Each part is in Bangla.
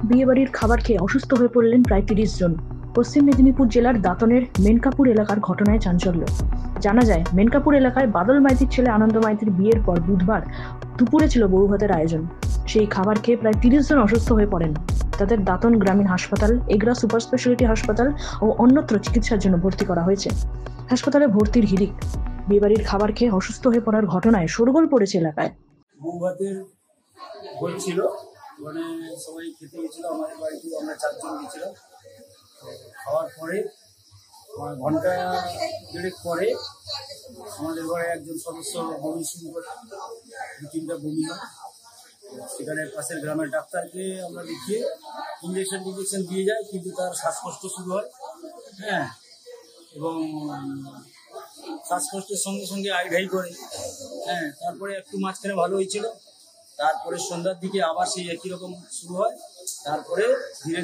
বিয়েবাড়ির খাবার খেয়ে অসুস্থ হয়ে পড়লেন প্রায় ৩০ জন। পশ্চিম মেদিনীপুর জেলার দাঁতনের মেনকাপুর এলাকার ঘটনায় চাঞ্চল্য। জানা যায়, মেনকাপুর এলাকায় বাদল মাইতির ছেলে আনন্দ মাইতির বিয়ের পর বুধবার দুপুরে ছিল বৌভাতের আয়োজন। সেই খাবার খেয়ে প্রায় ৩০ জন অসুস্থ হয়ে পড়েন। তাদের দাঁতন গ্রামীণ হাসপাতাল, এগরা সুপার স্পেশালিটি হাসপাতাল ও অন্যত্র চিকিৎসার জন্য ভর্তি করা হয়েছে। হাসপাতালে ভর্তির হিড়িক। বিয়েবাড়ির খাবার খেয়ে অসুস্থ হয়ে পড়ার ঘটনায় শোরগোল পড়েছে এলাকায়। বৌভাতের হচ্ছিল, মানে সবাই খেতে গেছিল, আমাদের বাড়িতেও আমরা 4 জন গেছিলাম। খাওয়ার পরে ঘন্টা দেড়েক পরে আমাদের ঘরে একজন সদস্য বমি শুরু করে, 2-3টা বমি হয়। সেখানে পাশের গ্রামের ডাক্তারকে আমরা দেখিয়ে ইঞ্জেকশন দিয়ে যায়, কিন্তু তার শ্বাসকষ্ট শুরু হয়। হ্যাঁ, এবং শ্বাসকষ্টের সঙ্গে সঙ্গে আইঢাই করে। হ্যাঁ, তারপরে একটু মাঝখানে ভালো হয়েছিল, তারপরে সন্ধ্যার দিকে আবার সেই একই রকম শুরু হয়। তারপরে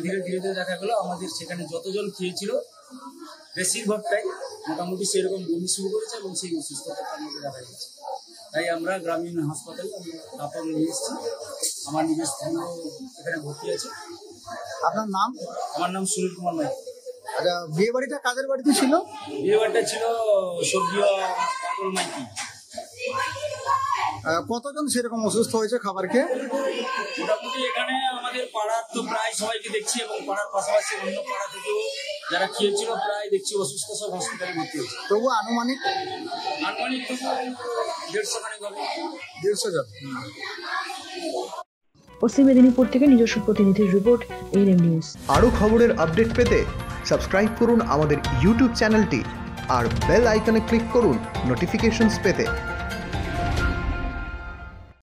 ধীরে ধীরে দেখা গেলো আমাদের সেখানে যতজন খেয়েছিল বেশিরভাগটাই মোটামুটি সেরকম বমি শুরু করেছে এবং সেই অসুস্থতা তার মধ্যে দেখা যাচ্ছে। তাই আমরা গ্রামীণ হাসপাতালে দাঁতন নিয়ে এসেছি। আমার নিজের স্ত্রীও এখানে ভর্তি আছে। আপনার নাম? আমার নাম সুনীল কুমার মাইতি। আচ্ছা, বিয়ে বাড়িটা কাদের বাড়িতে ছিল? বিয়ে বাড়িটা ছিল স্বর্গীয় বাদল মাইতি। কতজন সেরকম অসুস্থ হয়েছে খাবার খেয়ে? মোটামুটি এখানে আমাদের পাড়ার তো প্রায় সবাইকে দেখছি, এবং পাড়ার পাশাপাশি অন্য পাড়া থেকেও যারা খেয়েছিল প্রায় দেখছি অসুস্থ, সব হসপিটালে ভর্তি হয়েছে। তবু আনুমানিক তো 150 খানিক হবে। 150 জন। পশ্চিম মেদিনীপুর থেকে নিজস্ব প্রতিনিধির রিপোর্ট, এএনএম নিউজ। আরও খবরের আপডেট পেতে সাবস্ক্রাইব করুন আমাদের ইউটিউব চ্যানেলটি আর বেল আইকনে ক্লিক করুন নোটিফিকেশনস পেতে।